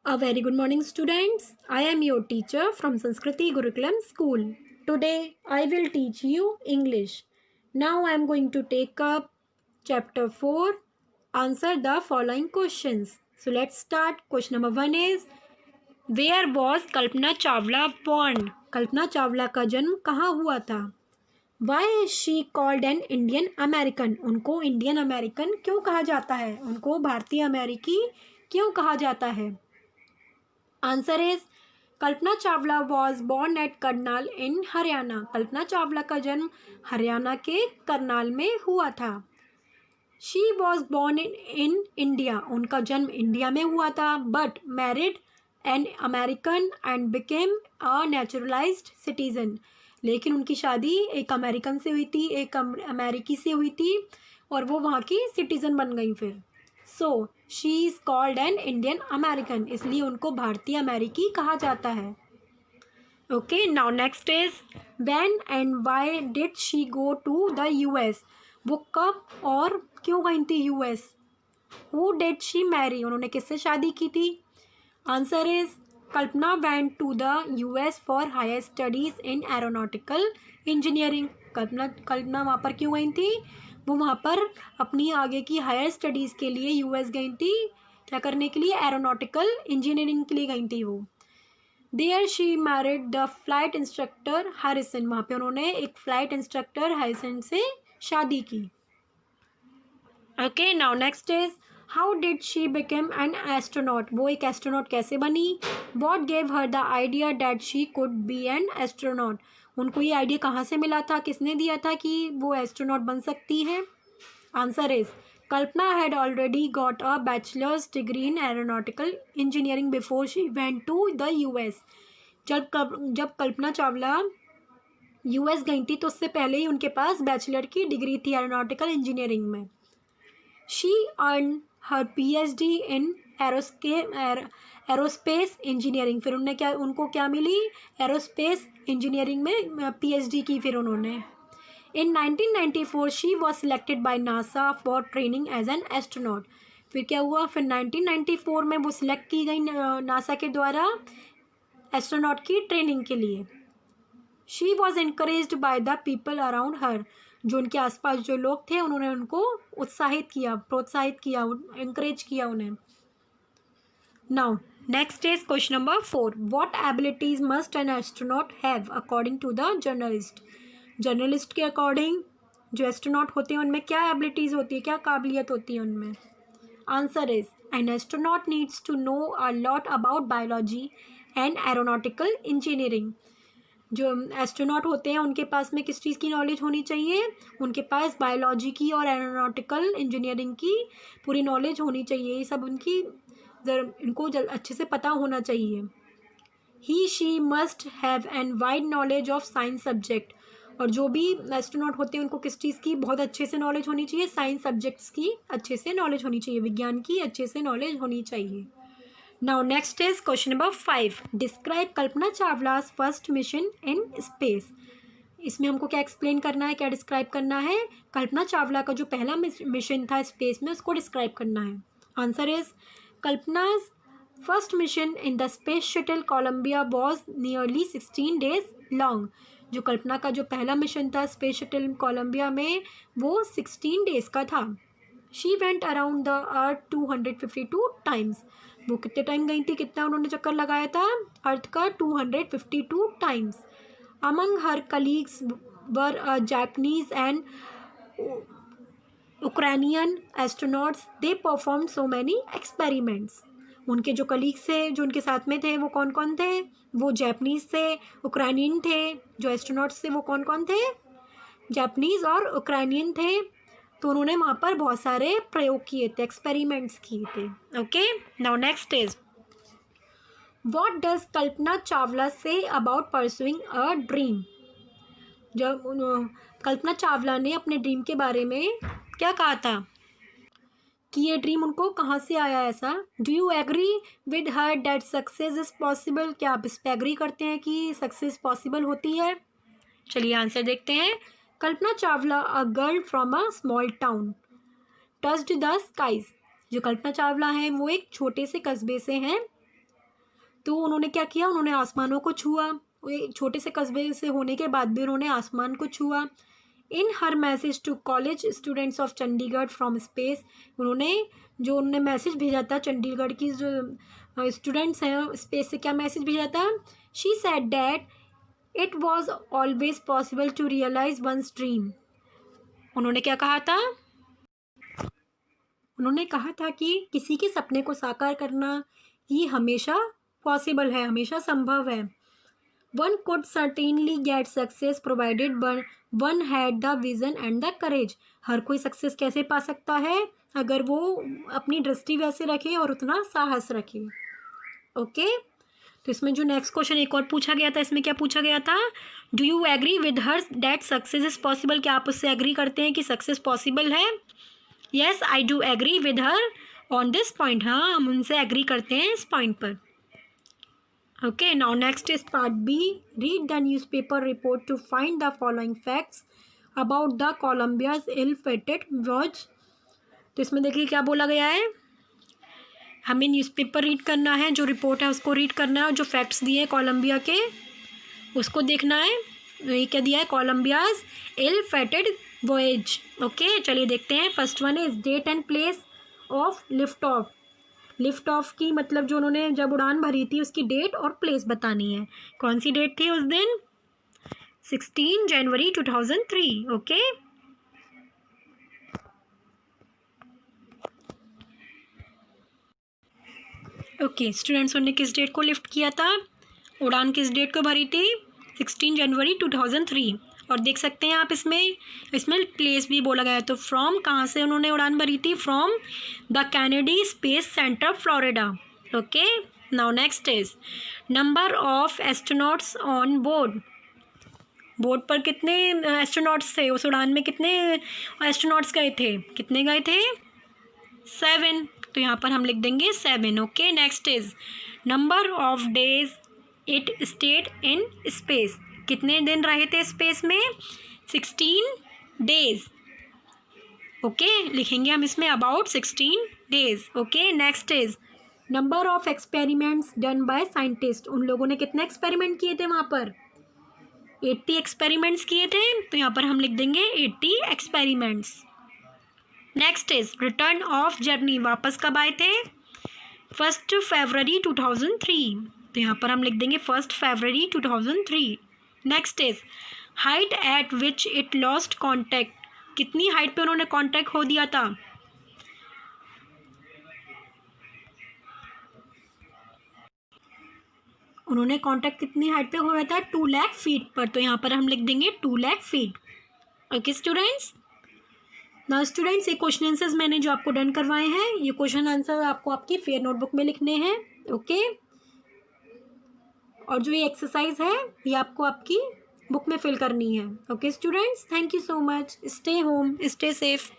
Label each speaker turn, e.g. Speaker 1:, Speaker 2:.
Speaker 1: A very good morning, students. I am your teacher from Sanskriti Gurukulam School. Today, I will teach you English. Now, I am going to take up chapter 4. Answer the following questions. So, let's start. Question number 1 is Where was Kalpana Chawla born? कल्पना चावला का जन्म कहाँ हुआ था? Why is she called an Indian American? उनको Indian American क्यों कहा जाता है? उनको भारतीय अमेरिकी क्यों कहा जाता है? Answer is Kalpana Chawla was born at Karnal in Haryana. Kalpana Chawla का जन्म हरियाणा के करनाल में हुआ था. She was born in India. उनका जन्म इंडिया में हुआ था but married an American and became a naturalised citizen. लेकिन उनकी शादी एक अमेरिकन से हुई थी, एक अमेरिकी से हुई थी और वो वहाँ की सिटीज़न बन गई फिर. So she is called an Indian American. इसलिए उनको भारतीय अमेरिकी कहा जाता है. Okay, now next is when and why did she go to the US. वो कब और क्यों गई थी US? Who did she marry. उन्होंने किससे शादी की थी? Answer is Kalpana went to the US for higher studies in aeronautical engineering. Kalpana वहाँ पर क्यों गई थी? वो वहाँ पर अपनी आगे की हायर स्टडीज़ के लिए यूएस गई थी. क्या करने के लिए? एरोनॉटिकल इंजीनियरिंग के लिए गई थी वो. There she married the flight instructor Harrison. वहाँ पे उन्होंने एक फ्लाइट इंस्ट्रक्टर हैरिसन से शादी की. Okay, now next is how did she become an astronaut. वो एक एस्ट्रोनॉट कैसे बनी? What gave her the idea that she could be an astronaut. उनको ये आइडिया कहाँ से मिला था? किसने दिया था कि वो एस्ट्रोनॉट बन सकती है? Answer is Kalpana had already got a bachelor's degree in aeronautical engineering before she went to the US. जब कल्पना चावला यूएस गई थी तो उससे पहले ही उनके पास बैचलर की डिग्री थी एरोनॉटिकल इंजीनियरिंग में. She earn her PhD in aerospace engineering. फिर उनको क्या मिली? एरोस्पेस इंजीनियरिंग में पीएचडी की फिर उन्होंने. In 1994 she was selected by NASA for training as an astronaut. फिर क्या हुआ? फिर 1994 में वो सिलेक्ट की गई नासा के द्वारा एस्ट्रोनॉट की ट्रेनिंग के लिए. She was encouraged by the people around her. जो उनके आसपास जो लोग थे उन्होंने उनको उत्साहित किया, प्रोत्साहित किया, encourage किया उन्हें. Now next is question number 4. What abilities must an astronaut have according to the journalist? Journalist के अकॉर्डिंग जो एस्ट्रोनॉट होते हैं उनमें क्या एबिलिटीज़ होती है, क्या काबिलियत होती है उनमें? Answer is an astronaut needs to know a lot about biology and aeronautical engineering. जो एस्ट्रोनॉट होते हैं उनके पास में किस चीज़ की नॉलेज होनी चाहिए? उनके पास बायोलॉजी की और एरोनॉटिकल इंजीनियरिंग की पूरी नॉलेज होनी चाहिए. ये सब इनको अच्छे से पता होना चाहिए. He she must have an wide knowledge of science subject. और जो भी एस्ट्रोनॉट होते हैं उनको किस चीज़ की बहुत अच्छे से नॉलेज होनी चाहिए? साइंस सब्जेक्ट्स की अच्छे से नॉलेज होनी चाहिए, विज्ञान की अच्छे से नॉलेज होनी चाहिए. Now next is question number 5. Describe Kalpana Chawla's first mission in space. इसमें हमको क्या एक्सप्लेन करना है, क्या डिस्क्राइब करना है? कल्पना चावला का जो पहला मिशन था स्पेस में उसको डिस्क्राइब करना है. Answer is Kalpana's first mission in the space shuttle Columbia was nearly 16 days long. जो कल्पना का जो पहला मिशन था स्पेस शटल कोलंबिया में वो 16 days का था. She went around the earth 252 times. वो कितने टाइम गई थी? कितना उन्होंने चक्कर लगाया था अर्थ का? 252 times. Among her colleagues were a Japanese and Ukrainian astronauts. They perform so many experiments. उनके जो कलीग्स थे जो उनके साथ में थे वो कौन कौन थे? वो जापानीज़ थे, यूक्रेनियन थे. जो एस्ट्रोनॉट्स थे वो कौन कौन थे? जापानीज़ और यूक्रेनियन थे. तो उन्होंने वहाँ पर बहुत सारे प्रयोग किए थे, एक्सपेरिमेंट्स किए थे. Okay, now next is what does Kalpana Chawla say about pursuing a dream. जब कल्पना चावला ने अपने ड्रीम के बारे में क्या कहा था कि ये ड्रीम उनको कहाँ से आया ऐसा? Do you agree with her that success is possible. क्या आप इस पर एग्री करते हैं कि सक्सेस पॉसिबल होती है? चलिए आंसर देखते हैं. Kalpana Chawla a girl from a small town touched the skies. जो कल्पना चावला हैं वो एक छोटे से कस्बे से हैं तो उन्होंने क्या किया, उन्होंने आसमानों को छुआ। एक छोटे से कस्बे से होने के बाद भी उन्होंने आसमान को छुआ। In her message to college students of Chandigarh from space, उन्होंने मैसेज भेजा था चंडीगढ़ की जो स्टूडेंट्स हैं स्पेस से, क्या मैसेज भेजा था? She said that it was always possible to realise one's dream. उन्होंने क्या कहा था? उन्होंने कहा था कि किसी के सपने को साकार करना ये हमेशा पॉसिबल है, हमेशा संभव है। One could certainly get success provided one had the vision and the courage. हर कोई सक्सेस कैसे पा सकता है? अगर वो अपनी दृष्टि वैसे रखे और उतना साहस रखे। ओके, तो इसमें जो नेक्स्ट क्वेश्चन एक और पूछा गया था, इसमें क्या पूछा गया था? Do you agree with her that success is possible? क्या आप उससे एग्री करते हैं कि सक्सेस पॉसिबल है? Yes, I do agree with her on this point. हाँ, हम उनसे एग्री करते हैं इस पॉइंट पर। Okay, now next is part B. Read the newspaper report to find the following facts about the Columbia's ill-fated watch. तो इसमें देखिए क्या बोला गया है, हमें न्यूज़पेपर रीड करना है, जो रिपोर्ट है उसको रीड करना है, और जो फैक्ट्स दिए हैं कोलंबिया के उसको देखना है। ये क्या दिया है? कोलंबियाज इल-फेटेड वॉयेज। ओके, चलिए देखते हैं। First one is date and place of lift off. Lift off की मतलब जो उन्होंने जब उड़ान भरी थी उसकी डेट और प्लेस बतानी है। कौन सी डेट थी उस दिन? 16 जनवरी 2003। ओके, ओके स्टूडेंट्स, उन्होंने किस डेट को लिफ्ट किया था? उड़ान किस डेट को भरी थी? 16 जनवरी 2003। और देख सकते हैं आप इसमें प्लेस भी बोला गया है। तो फ्रॉम कहाँ से उन्होंने उड़ान भरी थी? From the Kennedy space centre Florida. Okay, now next is number of astronauts on board. Board पर कितने एस्ट्रोनॉट्स थे? उस उड़ान में कितने एस्ट्रोनॉट्स गए थे? कितने गए थे? 7। तो यहाँ पर हम लिख देंगे 7। Okay, next is number of days it stayed in space. कितने दिन रहे थे स्पेस में? 16 डेज। ओके, लिखेंगे हम इसमें about 16 days. Okay, next is number of experiments done by scientist. उन लोगों ने कितने एक्सपेरिमेंट किए थे वहाँ पर? 80 एक्सपेरिमेंट्स किए थे। तो यहाँ पर हम लिख देंगे 80 experiments. Next is return of journey. वापस कब आए थे? 1 फरवरी 2003। तो यहाँ पर हम लिख देंगे 1 फरवरी 2003। Next is height eight which it lost contact. कितनी हाइट पे उन्होंने कॉन्टैक्ट खो दिया था? उन्होंने कॉन्टैक्ट कितनी हाइट पे खोया था? 2 लाख फीट पर। तो यहाँ पर हम लिख देंगे 2 लाख फीट। ओके स्टूडेंट्स, ना स्टूडेंट्स ये क्वेश्चन आंसर्स मैंने जो आपको डन करवाए हैं, ये क्वेश्चन आंसर आपको आपकी फेयर नोटबुक में लिखने हैं। ओके, और जो ये एक्सरसाइज है ये आपको आपकी बुक में फिल करनी है। Okay students, thank you so much. Stay home, stay safe.